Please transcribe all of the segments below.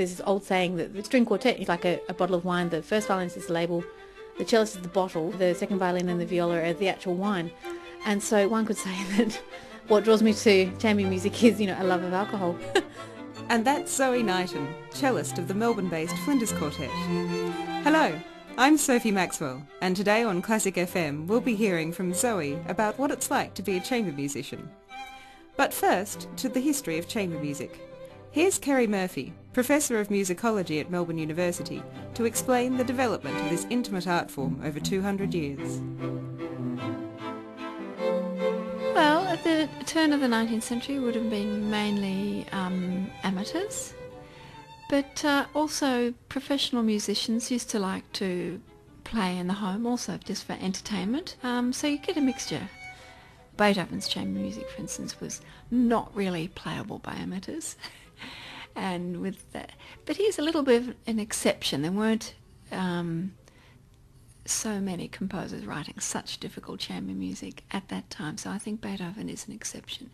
there's this old saying that the string quartet is like a bottle of wine. The first violinist is the label, the cellist is the bottle, the second violin and the viola are the actual wine. And so one could say that what draws me to chamber music is, a love of alcohol. And that's Zoe Knighton, cellist of the Melbourne-based Flinders Quartet. Hello, I'm Sophie Maxwell, and today on Classic FM we'll be hearing from Zoe about what it's like to be a chamber musician. But first, to the history of chamber music. Here's Kerry Murphy, Professor of Musicology at Melbourne University, to explain the development of this intimate art form over 200 years. Well, at the turn of the 19th century it would have been mainly amateurs, but also professional musicians used to like to play in the home also just for entertainment, so you get a mixture. Beethoven's chamber music, for instance, was not really playable by amateurs. And with that, but he's a little bit of an exception. There weren't so many composers writing such difficult chamber music at that time, so I think Beethoven is an exception.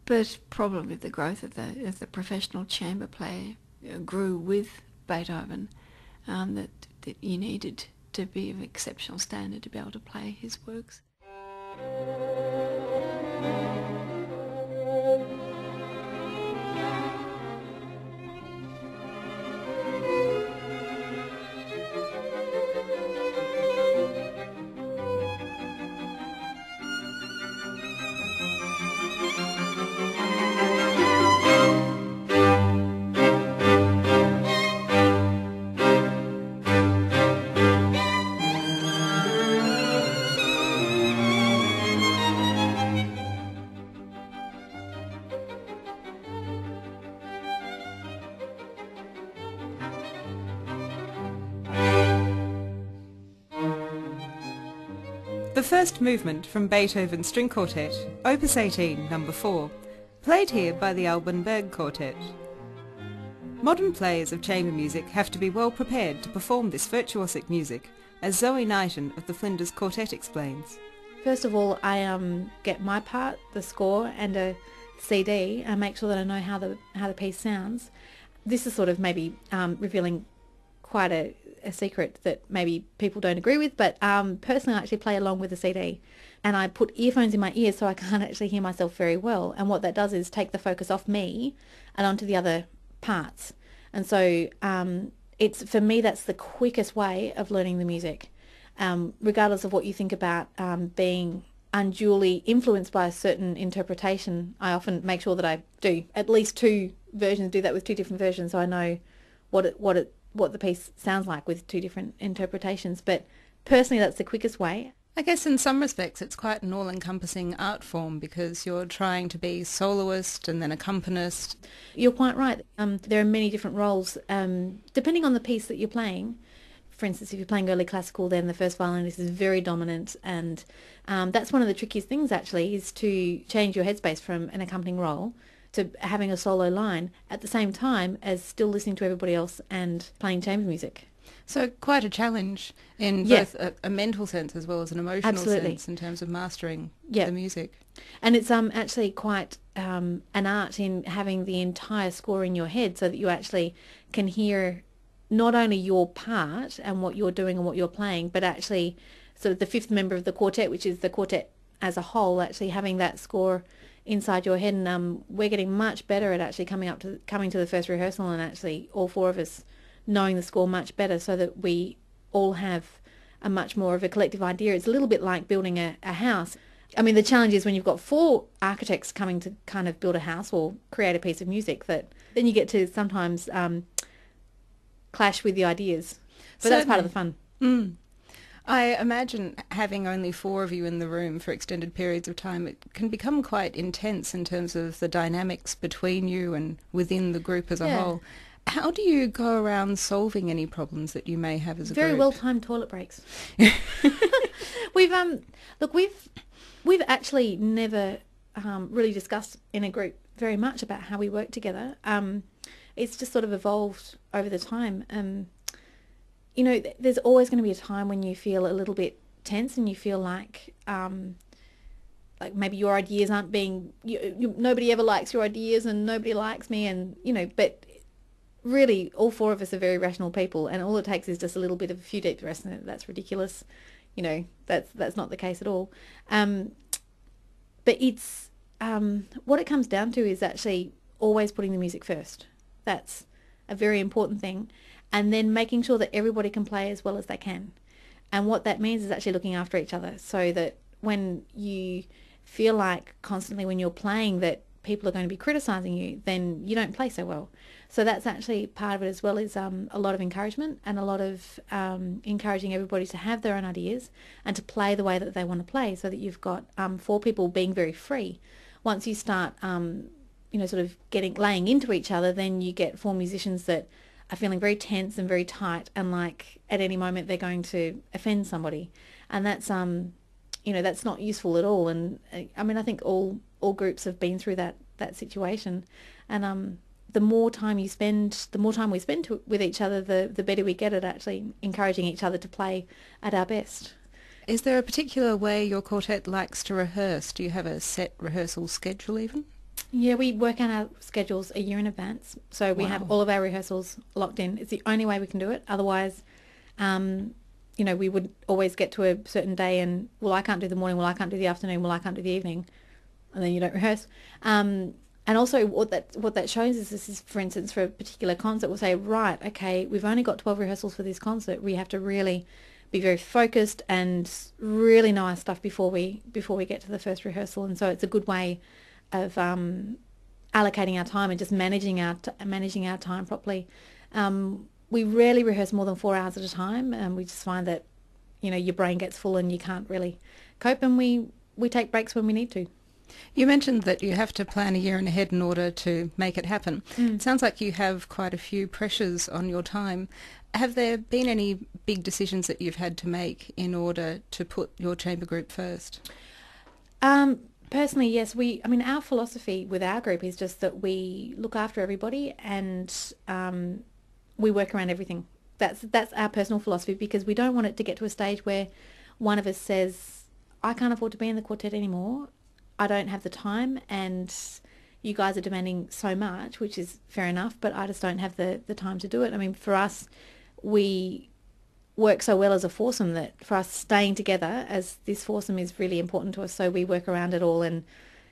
But probably the growth of the professional chamber player grew with Beethoven, that you needed to be of exceptional standard to be able to play his works. The first movement from Beethoven's String Quartet, Opus 18, No. 4, played here by the Alban Berg Quartet. Modern players of chamber music have to be well prepared to perform this virtuosic music, as Zoe Knighton of the Flinders Quartet explains. First of all, I get my part, the score, and a CD, and make sure that I know how the piece sounds. This is sort of maybe revealing quite a secret that maybe people don't agree with, but personally I actually play along with the CD, and I put earphones in my ears so I can't actually hear myself very well, and what that does is take the focus off me and onto the other parts. And so it's, for me, that's the quickest way of learning the music, regardless of what you think about being unduly influenced by a certain interpretation. I often make sure that I do at least two versions, do that with two different versions, so I know what the piece sounds like with two different interpretations. But personally, that's the quickest way. I guess in some respects it's quite an all-encompassing art form because you're trying to be soloist and then accompanist. You're quite right. There are many different roles depending on the piece that you're playing. For instance, if you're playing early classical, then the first violinist is very dominant, and that's one of the trickiest things actually, is to change your headspace from an accompanying role to having a solo line at the same time as still listening to everybody else and playing chamber music. So quite a challenge in both a mental sense as well as an emotional sense in terms of mastering the music. And it's actually quite an art in having the entire score in your head so that you actually can hear not only your part and what you're doing and what you're playing, but actually sort of the fifth member of the quartet, which is the quartet as a whole, actually having that score inside your head. And we're getting much better at actually coming to the first rehearsal and actually all four of us knowing the score much better, so that we all have a much more of a collective idea. It's a little bit like building a house. I mean, the challenge is when you've got four architects coming to kind of build a house or create a piece of music, that then you get to sometimes clash with the ideas. But that's part of the fun. Mm. I imagine having only four of you in the room for extended periods of time, it can become quite intense in terms of the dynamics between you and within the group as a whole. How do you go around solving any problems that you may have as a group? Very well-timed toilet breaks. We've actually never really discussed in a group very much about how we work together. It's just sort of evolved over the time. There's always going to be a time when you feel a little bit tense and you feel like maybe your ideas aren't being... nobody ever likes your ideas and nobody likes me, and but really all four of us are very rational people, and all it takes is just a few deep breaths, and that's ridiculous. That's not the case at all. But it's what it comes down to is actually always putting the music first. That's a very important thing, and then making sure that everybody can play as well as they can. And what that means is actually looking after each other, so that when you feel like constantly when you're playing that people are going to be criticising you, then you don't play so well. So that's actually part of it, as well as a lot of encouragement, and a lot of encouraging everybody to have their own ideas and to play the way that they want to play, so that you've got four people being very free. Once you start, sort of laying into each other, then you get four musicians that are feeling very tense and very tight, and like at any moment they're going to offend somebody, and that's that's not useful at all. And I think all groups have been through that situation, and the more time we spend with each other, the better we get at actually encouraging each other to play at our best. Is there a particular way your quartet likes to rehearse? Do you have a set rehearsal schedule even? Yeah, we work out our schedules a year in advance, so we have all of our rehearsals locked in. It's the only way we can do it. Otherwise, we would always get to a certain day and, well, I can't do the morning, well, I can't do the afternoon, well, I can't do the evening, and then you don't rehearse. And also what that shows is, this is, for instance, for a particular concert, we'll say, right, okay, we've only got 12 rehearsals for this concert. We have to really be very focused and really know our stuff before we get to the first rehearsal. And so it's a good way of allocating our time and just managing our time properly. We rarely rehearse more than 4 hours at a time, and we just find that your brain gets full and you can't really cope, and we take breaks when we need to. You mentioned that you have to plan a year ahead in order to make it happen. It sounds like you have quite a few pressures on your time. Have there been any big decisions that you've had to make in order to put your chamber group first? Personally, yes. Our philosophy with our group is just that we look after everybody, and we work around everything. That's our personal philosophy, because we don't want it to get to a stage where one of us says, I can't afford to be in the quartet anymore, I don't have the time, and you guys are demanding so much, which is fair enough, but I just don't have the time to do it. For us, we work so well as a foursome that for us staying together as this foursome is really important to us, so we work around it all. And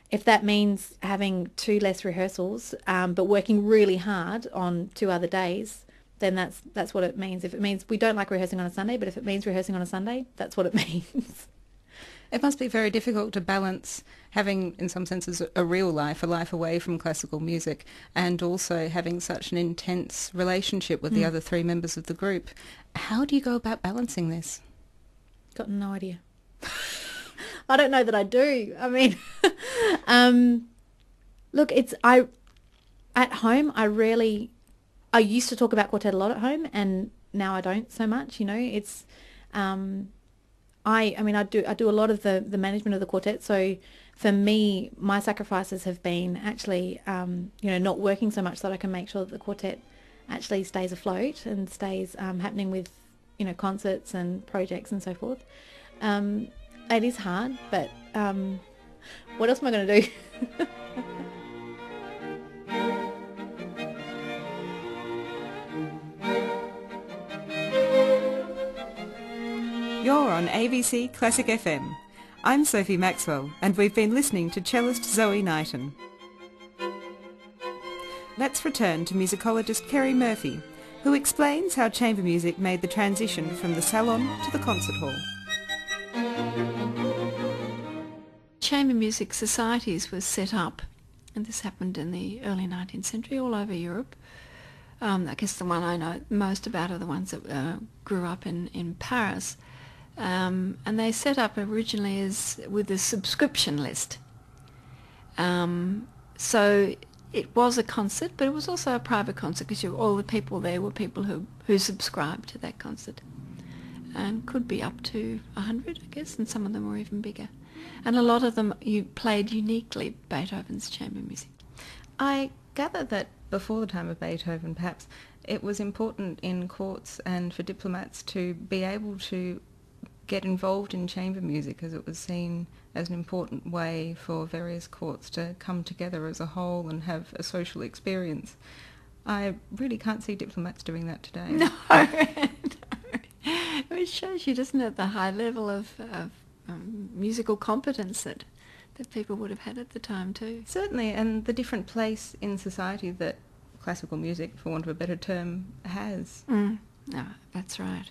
if that means having 2 less rehearsals, but working really hard on 2 other days, then that's what it means. If it means we don't like rehearsing on a Sunday, but if it means rehearsing on a Sunday, that's what it means. It must be very difficult to balance having, in some senses, a real life, a life away from classical music, and also having such an intense relationship with the other 3 members of the group. How do you go about balancing this? Got no idea. I don't know that I do. Look, at home, I used to talk about quartet a lot at home, and now I don't so much. It's I do a lot of the management of the quartet. So for me, my sacrifices have been actually not working so much, so that I can make sure that the quartet actually stays afloat and stays happening with concerts and projects and so forth. It is hard, but what else am I going to do? You're on ABC Classic FM. I'm Sophie Maxwell, and we've been listening to cellist Zoe Knighton. Let's return to musicologist Kerry Murphy, who explains how chamber music made the transition from the salon to the concert hall. Chamber music societies were set up, and this happened in the early 19th century all over Europe. I guess the one I know most about are the ones that grew up in Paris. And they set up originally with a subscription list. So it was a concert, but it was also a private concert, because all the people there were people who subscribed to that concert. And could be up to 100, I guess, and some of them were even bigger. And a lot of them played uniquely Beethoven's chamber music. I gather that before the time of Beethoven, perhaps, it was important in courts and for diplomats to be able to get involved in chamber music, as it was seen as an important way for various courts to come together as a whole and have a social experience. I really can't see diplomats doing that today. No, no. It shows you, doesn't it, the high level of musical competence that people would have had at the time too. Certainly, and the different place in society that classical music, for want of a better term, has. No, that's right.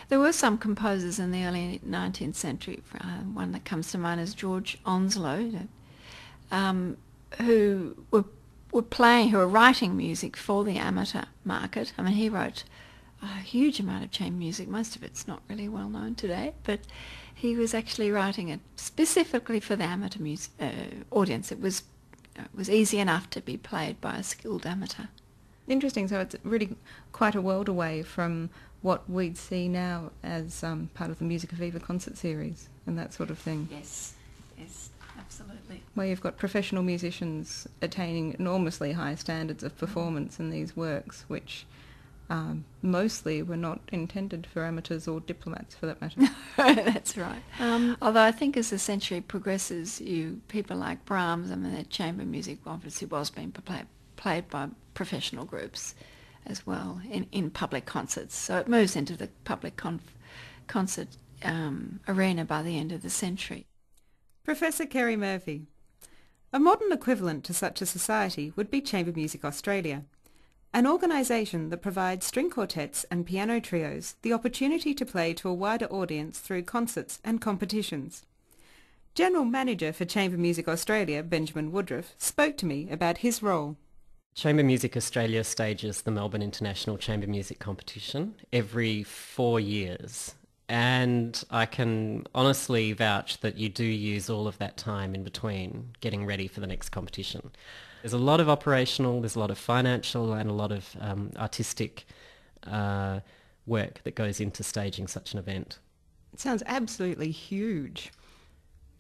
There were some composers in the early 19th century. One that comes to mind is George Onslow, who were writing music for the amateur market. I mean, he wrote a huge amount of chamber music. Most of it's not really well known today, but he was actually writing it specifically for the amateur audience. It was easy enough to be played by a skilled amateur. Interesting. So it's really quite a world away from what we'd see now as part of the Musica Viva concert series and that sort of thing. Yes, absolutely. Where you've got professional musicians attaining enormously high standards of performance in these works, which mostly were not intended for amateurs or diplomats, for that matter. That's right. Although I think as the century progresses, people like Brahms, I mean, their chamber music obviously was being played by professional groups as well in public concerts. So it moves into the public concert arena by the end of the century. Professor Kerry Murphy. A modern equivalent to such a society would be Chamber Music Australia, an organisation that provides string quartets and piano trios the opportunity to play to a wider audience through concerts and competitions. General Manager for Chamber Music Australia, Benjamin Woodruff, spoke to me about his role. Chamber Music Australia stages the Melbourne International Chamber Music Competition every 4 years. And I can honestly vouch that you do use all of that time in between getting ready for the next competition. There's a lot of operational, there's a lot of financial and a lot of artistic work that goes into staging such an event. It sounds absolutely huge.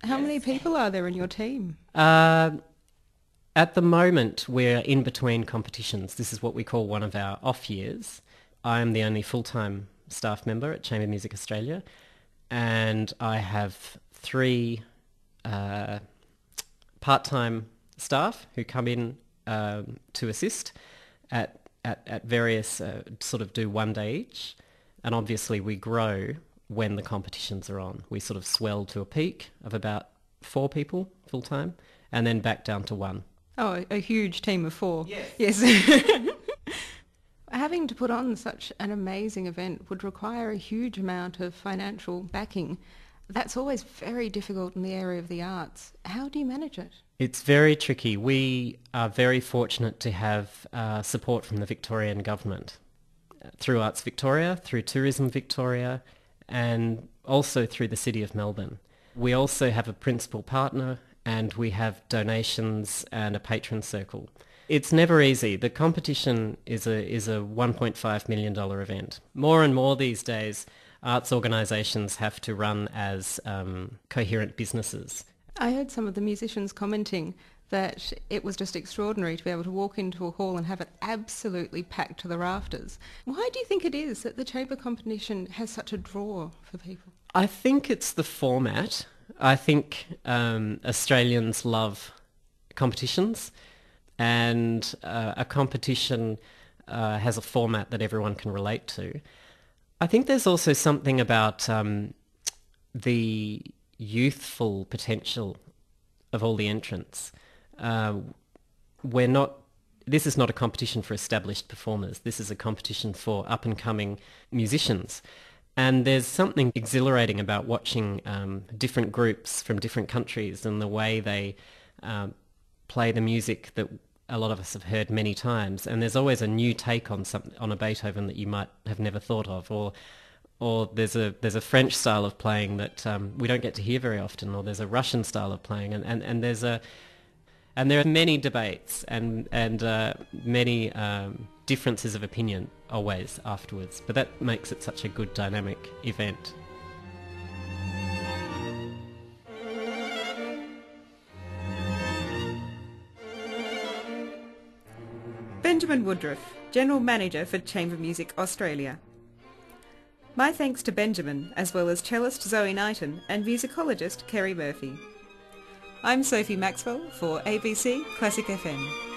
How many people are there in your team? At the moment, we're in between competitions. This is what we call one of our off years. I am the only full-time staff member at Chamber Music Australia, and I have 3 part-time staff who come in to assist at various, sort of do one day each. And obviously we grow when the competitions are on. We sort of swell to a peak of about 4 people full-time and then back down to 1. Oh, a huge team of 4. Yes. Having to put on such an amazing event would require a huge amount of financial backing. That's always very difficult in the area of the arts. How do you manage it? It's very tricky. We are very fortunate to have support from the Victorian government through Arts Victoria, through Tourism Victoria, and also through the City of Melbourne. We also have a principal partner, and we have donations and a patron circle. It's never easy. The competition is a $1.5 million event. More and more these days, arts organisations have to run as coherent businesses. I heard some of the musicians commenting that it was just extraordinary to be able to walk into a hall and have it absolutely packed to the rafters. Why do you think it is that the chamber competition has such a draw for people? I think it's the format. I think Australians love competitions, and a competition has a format that everyone can relate to. I think there's also something about the youthful potential of all the entrants. This is not a competition for established performers. This is a competition for up-and-coming musicians. And there's something exhilarating about watching different groups from different countries and the way they play the music that a lot of us have heard many times. And there's always a new take on a Beethoven that you might have never thought of, or there's a French style of playing that we don't get to hear very often, or there's a Russian style of playing, and there are many debates and many differences of opinion always afterwards. But that makes it such a good dynamic event. Benjamin Woodruff, General Manager for Chamber Music Australia. My thanks to Benjamin, as well as cellist Zoe Knighton and musicologist Kerry Murphy. I'm Sophie Maxwell for ABC Classic FM.